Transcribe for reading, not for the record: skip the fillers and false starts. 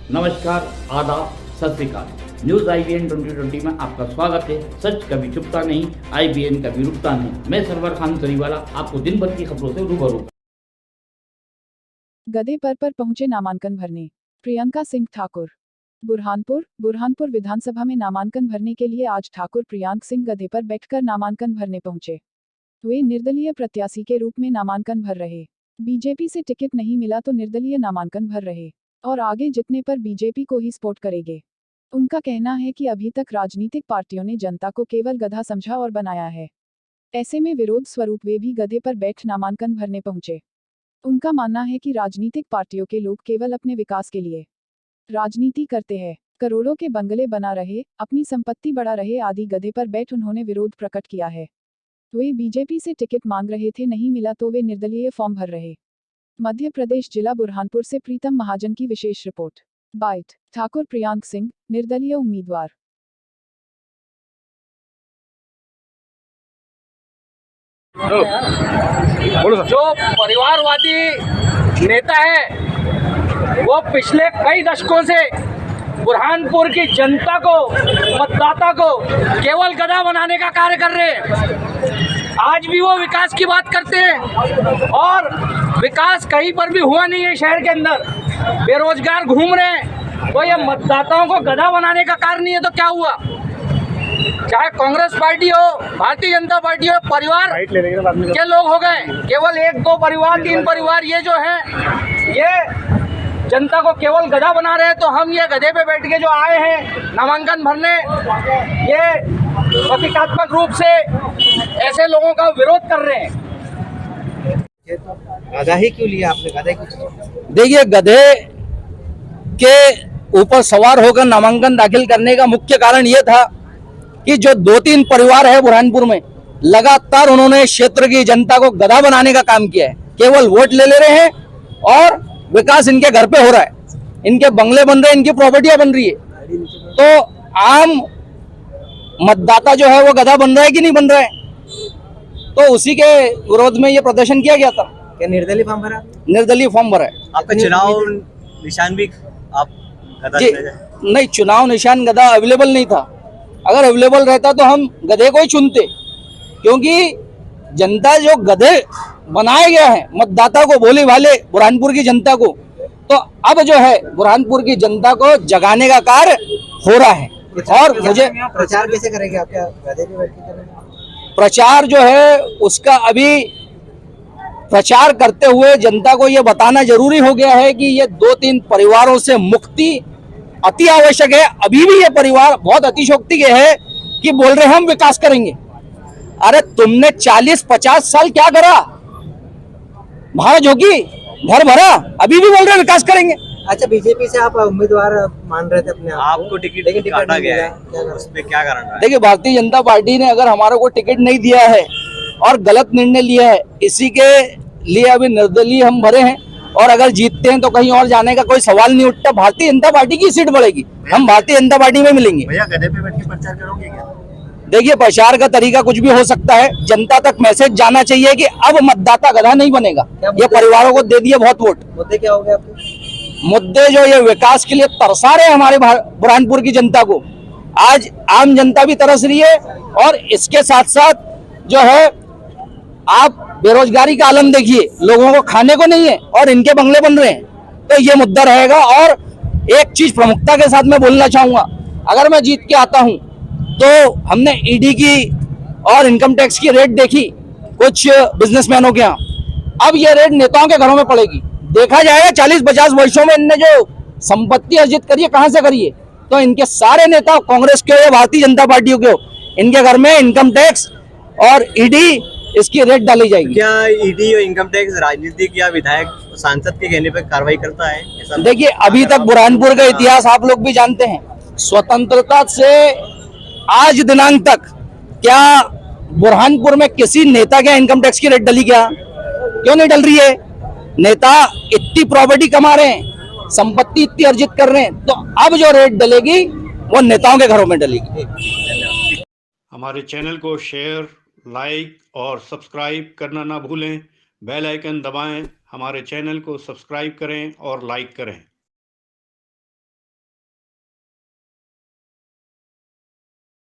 नमस्कार, आदाब, सत श्री अकाल। न्यूज IBN 2020 में आपका स्वागत है। सच कभी छुपता नहीं, IBN कभी रुकता नहीं। मैं सरवर खान सरीवाला आपको दिन भर की खबरों से रूबरू। गधे पर पहुंचे नामांकन भरने प्रियंका सिंह ठाकुर। बुरहानपुर विधानसभा में नामांकन भरने के लिए आज ठाकुर प्रियंका सिंह गधे पर बैठकर नामांकन भरने पहुंचे। वे निर्दलीय प्रत्याशी के रूप में नामांकन भर रहे। बीजेपी से टिकट नहीं मिला तो निर्दलीय नामांकन भर रहे और आगे जितने पर बीजेपी को ही सपोर्ट करेंगे। उनका कहना है कि अभी तक राजनीतिक पार्टियों ने जनता को केवल गधा समझा और बनाया है। ऐसे में विरोध स्वरूप वे भी गधे पर बैठ नामांकन भरने पहुंचे। उनका मानना है कि राजनीतिक पार्टियों के लोग केवल अपने विकास के लिए राजनीति करते हैं, करोड़ों के बंगले बना रहे, अपनी संपत्ति बढ़ा रहे आदि। गधे पर बैठ उन्होंने विरोध प्रकट किया है। वे बीजेपी से टिकट मांग रहे थे, नहीं मिला तो वे निर्दलीय फॉर्म भर रहे। मध्य प्रदेश जिला बुरहानपुर से प्रीतम महाजन की विशेष रिपोर्ट। बाइट ठाकुर प्रियंका सिंह, निर्दलीय उम्मीदवार। जो परिवारवादी नेता है वो पिछले कई दशकों से बुरहानपुर की जनता को, मतदाता को केवल गधा बनाने का कार्य कर रहे हैं। आज भी वो विकास की बात करते हैं और विकास कहीं पर भी हुआ नहीं है। शहर के अंदर बेरोजगार घूम रहे हैं, तो ये मतदाताओं को गधा बनाने का कार्य नहीं है तो क्या हुआ? चाहे कांग्रेस पार्टी हो, भारतीय जनता पार्टी हो, परिवार के लोग हो गए, केवल एक दो परिवार, तीन परिवार, ये जो है ये जनता को केवल गधा बना रहे हैं। तो हम ये गधे पे बैठ के जो आए हैं नामांकन भरने, ये प्रतीकात्मक रूप से ऐसे लोगों का विरोध कर रहे हैं। गधा ही क्यों लिया आपने? गधे क्यों? देखिए, गधे के ऊपर सवार होकर नामांकन दाखिल करने का मुख्य कारण ये था कि जो 2-3 परिवार है बुरहानपुर में, लगातार उन्होंने क्षेत्र की जनता को गधा बनाने का काम किया है। केवल वोट ले रहे हैं और विकास इनके घर पे हो रहा है, इनके बंगले बन रहे हैं, इनकी प्रॉपर्टियां बन रही है। तो आम मतदाता जो है वो गधा बन रहा है कि नहीं बन रहा है, तो उसी के विरोध में ये प्रदर्शन किया गया था। क्या निर्दलीय फॉर्म भरा? निर्दलीय फॉर्म भरा है। आपका चुनाव निशान भी आप गधा जी नहीं, चुनाव निशान गधा अवेलेबल नहीं था। अगर अवेलेबल रहता तो हम गधे को ही चुनते, क्योंकि जनता जो गधे बनाए गए हैं मतदाता को, भोले भाले बुरहानपुर की जनता को, तो अब जो है बुरहानपुर की जनता को जगाने का कार्य हो रहा है। और मुझे प्रचार कैसे करेंगे आप? क्या गधे पे बैठ के करेंगे? प्रचार जो है उसका अभी प्रचार करते हुए जनता को ये बताना जरूरी हो गया है कि ये 2-3 परिवारों से मुक्ति अति आवश्यक है। अभी भी ये परिवार बहुत अतिशोक्ति के है कि बोल रहे हम विकास करेंगे। अरे तुमने 40-50 साल क्या करा? भारत होगी, घर भरा, अभी भी बोल रहे विकास करेंगे। अच्छा, बीजेपी से आप उम्मीदवार मान रहे थे अपने आपको टिकट काटा गया है, उसमें क्या कारण है? देखिए, भारतीय जनता पार्टी ने अगर हमारे को टिकट नहीं दिया है और गलत निर्णय लिया है, इसी के लिए अभी निर्दलीय हम भरे हैं। और अगर जीतते हैं तो कहीं और जाने का कोई सवाल नहीं उठता। भारतीय जनता पार्टी की सीट बढ़ेगी, हम भारतीय जनता पार्टी में मिलेंगे। भैया, गधे पे बैठ के प्रचार करोगे क्या? देखिए, प्रचार का तरीका कुछ भी हो सकता है। जनता तक मैसेज जाना चाहिए कि अब मतदाता गधा नहीं बनेगा। ये परिवारों को दे दिए बहुत वोट। मुद्दे क्या हो गए आपके? मुद्दे जो ये विकास के लिए तरसा रहे हैं हमारे बुरहानपुर की जनता को, आज आम जनता भी तरस रही है। और इसके साथ साथ जो है, आप बेरोजगारी का आलम देखिए, लोगों को खाने को नहीं है और इनके बंगले बन रहे हैं, तो ये मुद्दा रहेगा। और एक चीज प्रमुखता के साथ मैं बोलना चाहूंगा, अगर मैं जीत के आता हूं तो हमने ईडी की और इनकम टैक्स की रेड देखी कुछ बिजनेसमैनों के यहाँ, अब ये रेड नेताओं के घरों में पड़ेगी। देखा जाएगा 40-50 वर्षों में इनने जो संपत्ति अर्जित करी है कहां से करी है, तो इनके सारे नेता, कांग्रेस के हो या भारतीय जनता पार्टी के हो, इनके घर में इनकम टैक्स और ईडी इसकी रेट डाली जाएगी। क्या ईडी और इनकम टैक्स राजनीतिक या विधायक सांसद के कहने पर कार्रवाई करता है? देखिए, अभी तक बुरहानपुर का इतिहास आप लोग भी जानते हैं। स्वतंत्रता से आज दिनांक तक क्या बुरहानपुर में किसी नेता के इनकम टैक्स की रेट डली? क्या क्यों नहीं डल रही है? नेता इतनी प्रॉपर्टी कमा रहे हैं, संपत्ति इतनी अर्जित कर रहे हैं, तो अब जो रेट डलेगी वो नेताओं के घरों में डलेगी। हमारे चैनल को शेयर, लाइक और सब्सक्राइब करना ना भूलें। बेल आइकन दबाएं, हमारे चैनल को सब्सक्राइब करें और लाइक करें।